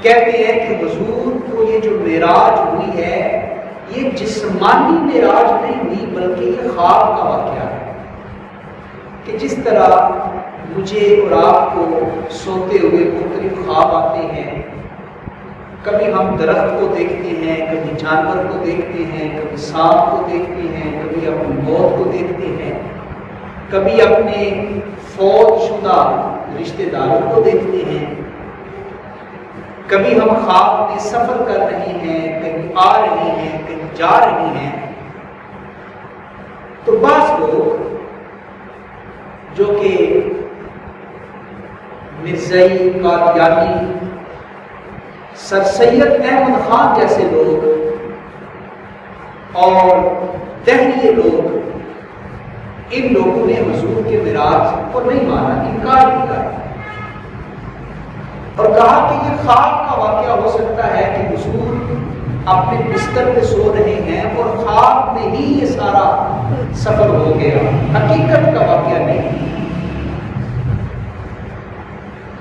کہتے ہیں کہ حضور کو یہ جو معراج ہوئی ہے یہ جسمانی معراج نہیں ہوئی بلکہ یہ خواب کا واقعہ ہے، کہ جس طرح مجھے اور آپ کو سوتے ہوئے مختلف خواب آتے ہیں، کبھی ہم درخت کو دیکھتے ہیں، کبھی جانور کو دیکھتے ہیں، کبھی سانپ کو دیکھتے ہیں، کبھی اپنی موت کو دیکھتے ہیں، کبھی اپنے فوت شدہ رشتہ داروں کو دیکھتے ہیں، کبھی ہم خواب میں سفر کر رہے ہیں، کہیں آ رہے ہیں، کہیں جا رہے ہیں۔ تو بعض لوگ جو کہ مرزائی، قادیانی، سر سید احمد خان جیسے لوگ اور دہریے لوگ، ان لوگوں نے حضور کے معراج کو نہیں مانا، انکار کیا اور کہا کہ یہ خواب کا واقعہ ہو سکتا ہے کہ حضور اپنے بستر پہ سو رہے ہیں اور خواب میں ہی یہ سارا سفر ہو گیا، حقیقت کا واقعہ نہیں۔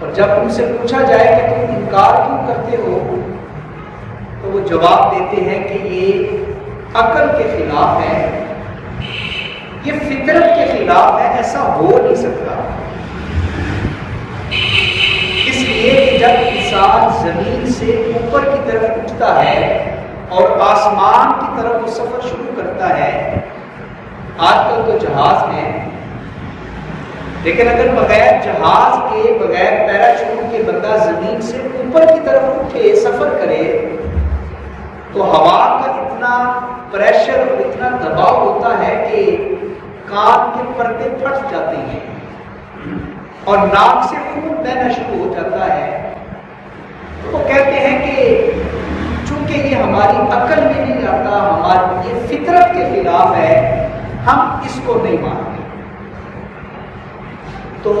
اور جب ان سے پوچھا جائے کہ تم انکار کیوں کرتے ہو تو وہ جواب دیتے ہیں کہ یہ عقل کے خلاف ہے، یہ فطرت کے خلاف ہے، ایسا ہو نہیں سکتا۔ اس لیے کہ جب انسان زمین سے اوپر کی طرف اٹھتا ہے اور آسمان کی طرف وہ سفر شروع کرتا ہے، آج کل تو جہاز ہے، لیکن اگر بغیر جہاز کے، بغیر پیراشوٹ کے بندہ زمین سے اوپر کی طرف اٹھے، سفر کرے، تو ہوا کا اتنا پریشر اور اتنا دباؤ ہوتا ہے کہ کان کے پردے پھٹ جاتے ہیں اور ناک سے خون بہنا شروع ہو جاتا ہے۔ تو وہ کہتے ہیں کہ چونکہ یہ ہماری عقل میں نہیں آتا، ہماری یہ فطرت کے خلاف ہے، ہم اس کو نہیں مانتے۔ تو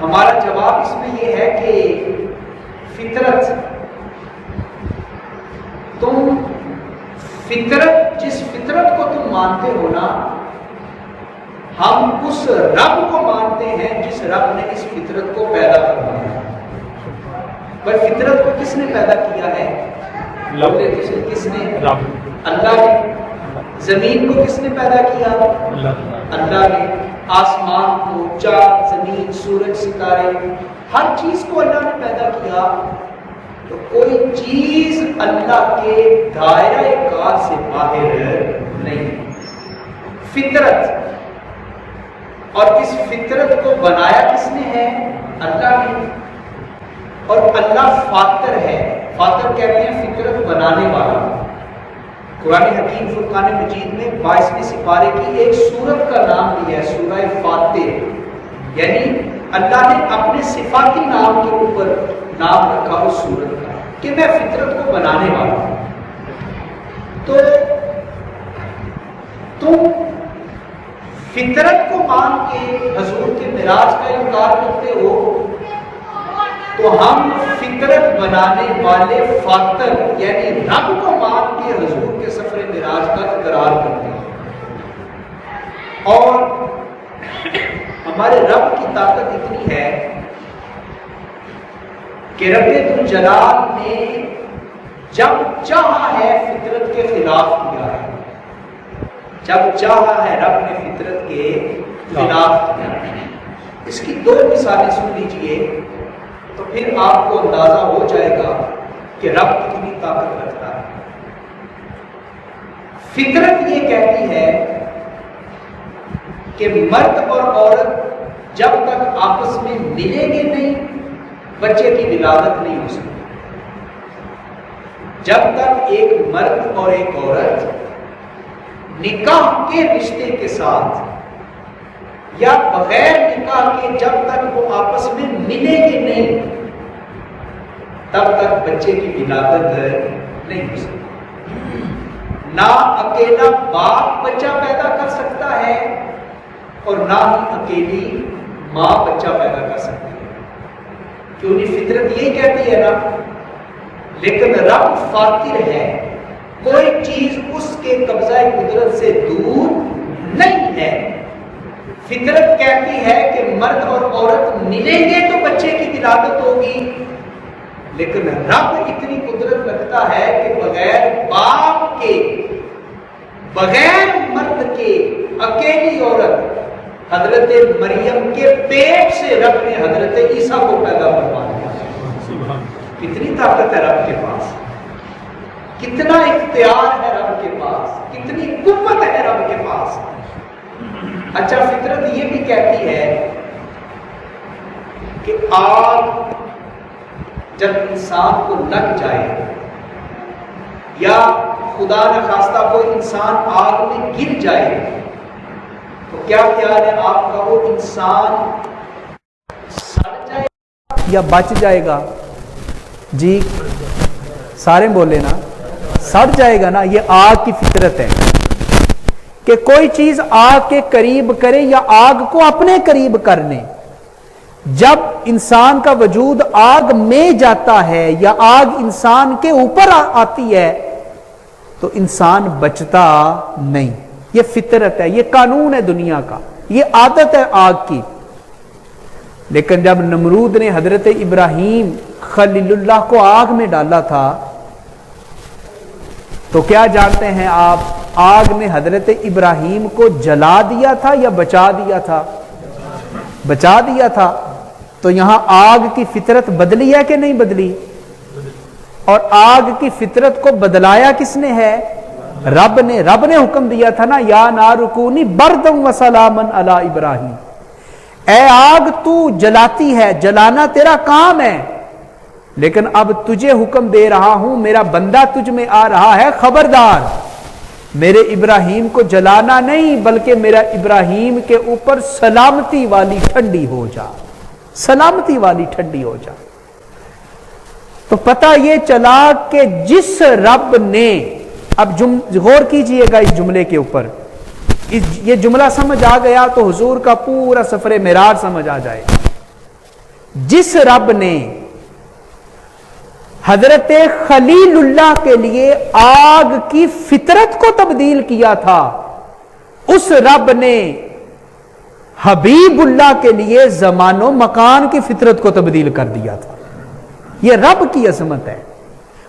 ہمارا جواب اس میں یہ ہے کہ فطرت، تم فطرت، جس فطرت کو تم مانتے ہو نا، ہم اس رب کو مانتے ہیں جس رب نے اس فطرت کو پیدا فرمایا۔ پر فطرت کو کس نے پیدا کیا ہے؟ کس نے؟ اللہ نے۔ زمین کو کس نے پیدا کیا؟ اللہ نے۔ آسمان کو، چاند، زمین، سورج، ستارے، ہر چیز کو اللہ نے پیدا کیا۔ تو کوئی چیز اللہ کے دائرہ کار سے باہر نہیں۔ فطرت، اور اس فطرت کو بنایا کس نے ہے؟ اللہ نے۔ اور اللہ فاطر ہے، فاطر کہتے ہیں فطرت بنانے والا۔ قرآن حکیم فرقان مجید میں 22ویں سپارے کی ایک سورت کا نام لیا ہے، سورہ فاطر، یعنی اللہ نے اپنے صفاتی نام کے اوپر نام رکھا اس سورت کا کہ میں فطرت کو بنانے والا ہوں۔ تو تم فطرت کو مان کے حضور کے معراج کا انکار کرتے ہو، تو ہم فطرت بنانے والے فاطر یعنی رب کو مان کے حضور کے سفر معراج کا اقرار کرتے ہیں۔ اور ہمارے رب کی طاقت اتنی ہے کہ رب ذوالجلال نے جب چاہا ہے فطرت کے خلاف کیا ہے، جب چاہا ہے رب نے فطرت کے خلاف کیا ہے۔ اس کی دو مثالیں سن لیجئے تو پھر آپ کو اندازہ ہو جائے گا کہ رب کتنی طاقت رکھتا ہے۔ فطرت یہ کہتی ہے کہ مرد اور عورت جب تک آپس میں ملیں گے نہیں، بچے کی ولادت نہیں ہو سکتی۔ جب تک ایک مرد اور ایک عورت نکاح کے رشتے کے ساتھ یا بغیر نکاح کے جب تک وہ آپس میں ملیں گے نہیں، تب تک بچے کی ولادت نہیں ہو سکتی۔ نہ اکیلا باپ بچہ پیدا کر سکتا ہے اور نہ ہی اکیلی ماں بچہ پیدا کر سکتی ہے، کیونکہ فطرت یہی کہتی ہے نا۔ لیکن رب فاطر ہے، کوئی چیز اس کے قبضہ قدرت سے دور نہیں ہے۔ فطرت کہتی ہے کہ مرد اور عورت ملیں گے تو بچے کی ولادت ہوگی، لیکن رب اتنی قدرت رکھتا ہے کہ بغیر باپ کے، بغیر مرد کے، اکیلی عورت حضرت مریم کے پیٹ سے رب نے حضرت عیسیٰ کو پیدا کروا دیا۔ کتنی طاقت ہے رب کے پاس، کتنا اختیار ہے رب کے پاس، کتنی قوت ہے رب کے پاس۔ اچھا، فطرت یہ بھی کہتی ہے کہ آگ جب انسان کو لگ جائے یا خدا نخواستہ کوئی انسان آگ میں گر جائے تو کیا خیال ہے آپ کا، وہ انسان سڑ جائے یا بچ جائے گا؟ جی سارے بولے نا، سڑ جائے گا نا۔ یہ آگ کی فطرت ہے کہ کوئی چیز آگ کے قریب کرے یا آگ کو اپنے قریب کرنے۔ جب انسان کا وجود آگ میں جاتا ہے یا آگ انسان کے اوپر آتی ہے تو انسان بچتا نہیں۔ یہ فطرت ہے، یہ قانون ہے دنیا کا، یہ عادت ہے آگ کی۔ لیکن جب نمرود نے حضرت ابراہیم خلیل اللہ کو آگ میں ڈالا تھا تو کیا جانتے ہیں آپ، آگ نے حضرت ابراہیم کو جلا دیا تھا یا بچا دیا تھا؟ بچا دیا تھا۔ تو یہاں آگ کی فطرت بدلی ہے کہ نہیں بدلی؟ اور آگ کی فطرت کو بدلایا کس نے ہے؟ رب نے۔ رب نے حکم دیا تھا نا، یا نار کونی بردم و سلامن علی ابراہیم، اے آگ تو جلاتی ہے، جلانا تیرا کام ہے، لیکن اب تجھے حکم دے رہا ہوں، میرا بندہ تجھ میں آ رہا ہے، خبردار میرے ابراہیم کو جلانا نہیں بلکہ میرا ابراہیم کے اوپر سلامتی والی ٹھنڈی ہو جا، سلامتی والی ٹھنڈی ہو جا۔ تو پتہ یہ چلا کہ جس رب نے، اب غور کیجئے گا اس جملے کے اوپر، یہ جملہ سمجھ آ گیا تو حضور کا پورا سفر معراج سمجھ آ جائے گا۔ جس رب نے حضرت خلیل اللہ کے لیے آگ کی فطرت کو تبدیل کیا تھا، اس رب نے حبیب اللہ کے لیے زمان و مکان کی فطرت کو تبدیل کر دیا تھا۔ یہ رب کی عظمت ہے،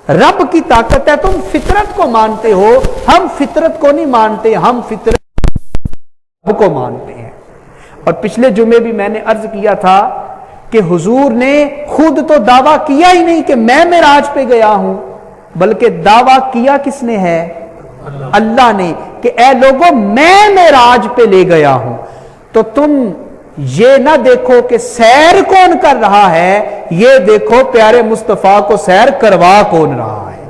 رب کی طاقت ہے۔ تم فطرت کو مانتے ہو، ہم فطرت کو نہیں مانتے، ہم فطرت رب کو مانتے ہیں۔ اور پچھلے جمعے بھی میں نے عرض کیا تھا کہ حضور نے خود تو دعویٰ کیا ہی نہیں کہ میں معراج پہ گیا ہوں، بلکہ دعویٰ کیا کس نے ہے؟ اللہ نے، کہ اے لوگوں میں معراج پہ لے گیا ہوں۔ تو تم یہ نہ دیکھو کہ سیر کون کر رہا ہے، یہ دیکھو پیارے مصطفیٰ کو سیر کروا کون رہا ہے۔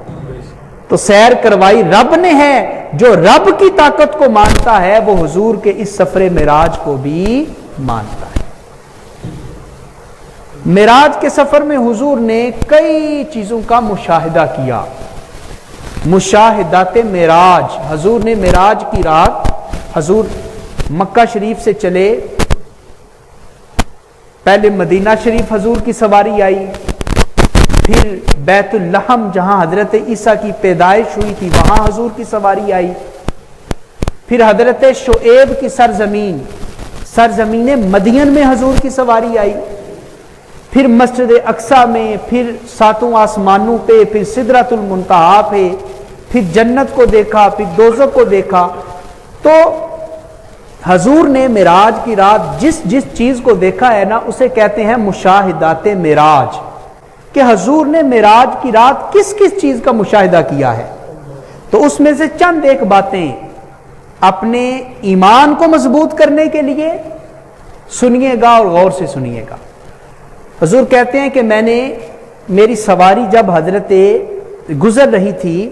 تو سیر کروائی رب نے ہے۔ جو رب کی طاقت کو مانتا ہے وہ حضور کے اس سفر معراج کو بھی مانتا ہے۔ معراج کے سفر میں حضور نے کئی چیزوں کا مشاہدہ کیا۔ مشاہدات معراج، حضور نے معراج کی رات، حضور مکہ شریف سے چلے، پہلے مدینہ شریف حضور کی سواری آئی، پھر بیت اللحم جہاں حضرت عیسیٰ کی پیدائش ہوئی تھی وہاں حضور کی سواری آئی، پھر حضرت شعیب کی سرزمین مدین میں حضور کی سواری آئی، پھر مسجد اقصی میں، پھر ساتوں آسمانوں پہ، پھر سدرۃ المنتہا پہ، پھر جنت کو دیکھا، پھر دوزخ کو دیکھا۔ تو حضور نے معراج کی رات جس جس چیز کو دیکھا ہے نا اسے کہتے ہیں مشاہدات معراج، کہ حضور نے معراج کی رات کس کس چیز کا مشاہدہ کیا ہے۔ تو اس میں سے چند ایک باتیں اپنے ایمان کو مضبوط کرنے کے لیے سنیے گا اور غور سے سنیے گا۔ حضور کہتے ہیں کہ میری سواری جب حضرت گزر رہی تھی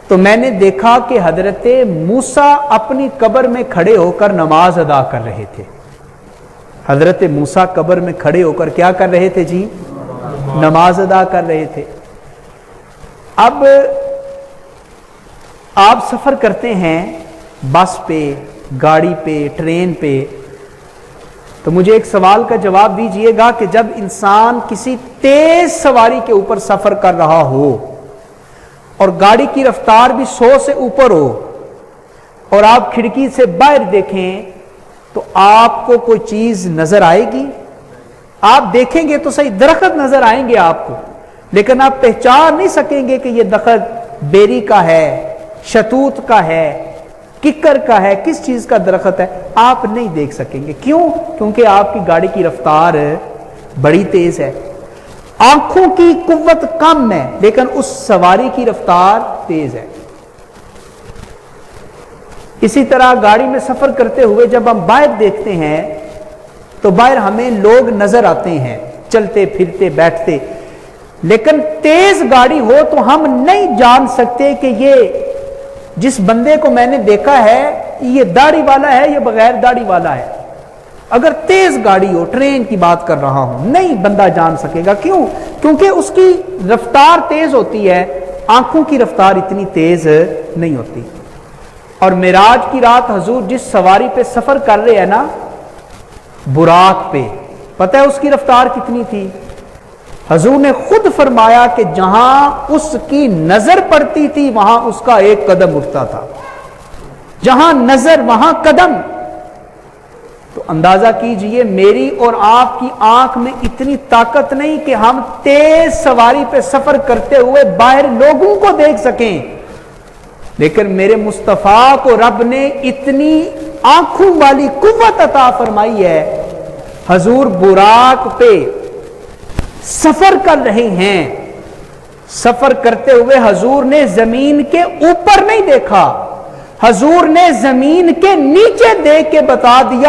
تو میں نے دیکھا کہ حضرت موسیٰ اپنی قبر میں کھڑے ہو کر نماز ادا کر رہے تھے۔ حضرت موسیٰ قبر میں کھڑے ہو کر کیا کر رہے تھے جی؟ نماز ادا کر رہے تھے۔ اب آپ سفر کرتے ہیں بس پہ، گاڑی پہ، ٹرین پہ، تو مجھے ایک سوال کا جواب دیجئے گا کہ جب انسان کسی تیز سواری کے اوپر سفر کر رہا ہو اور گاڑی کی رفتار بھی 100 سے اوپر ہو اور آپ کھڑکی سے باہر دیکھیں تو آپ کو کوئی چیز نظر آئے گی؟ آپ دیکھیں گے تو صحیح درخت نظر آئیں گے آپ کو، لیکن آپ پہچان نہیں سکیں گے کہ یہ درخت بیری کا ہے، شتوت کا ہے، ککر کا ہے، کس چیز کا درخت ہے، آپ نہیں دیکھ سکیں گے۔ کیوں؟ کیونکہ آپ کی گاڑی کی رفتار بڑی تیز ہے، آنکھوں کی قوت کم ہے، لیکن اس سواری کی رفتار تیز ہے۔ اسی طرح گاڑی میں سفر کرتے ہوئے جب ہم باہر دیکھتے ہیں تو باہر ہمیں لوگ نظر آتے ہیں، چلتے پھرتے بیٹھتے، لیکن تیز گاڑی ہو تو ہم نہیں جان سکتے کہ یہ جس بندے کو میں نے دیکھا ہے یہ داڑھی والا ہے یا بغیر داڑھی والا ہے۔ اگر تیز گاڑی ہو، ٹرین کی بات کر رہا ہوں، نہیں بندہ جان سکے گا۔ کیوں؟ کیونکہ اس کی رفتار تیز ہوتی ہے، آنکھوں کی رفتار اتنی تیز نہیں ہوتی۔ اور معراج کی رات حضور جس سواری پہ سفر کر رہے ہیں نا، براق پہ، پتہ ہے اس کی رفتار کتنی تھی؟ حضور نے خود فرمایا کہ جہاں اس کی نظر پڑتی تھی وہاں اس کا ایک قدم اٹھتا تھا، جہاں نظر وہاں قدم۔ تو اندازہ کیجئے میری اور آپ کی آنکھ میں اتنی طاقت نہیں کہ ہم تیز سواری پہ سفر کرتے ہوئے باہر لوگوں کو دیکھ سکیں، لیکن میرے مصطفیٰ کو رب نے اتنی آنکھوں والی قوت عطا فرمائی ہے۔ حضور براق پہ سفر کر رہے ہیں، سفر کرتے ہوئے حضور نے زمین کے اوپر نہیں دیکھا، حضور نے زمین کے نیچے دیکھ کے بتا دیا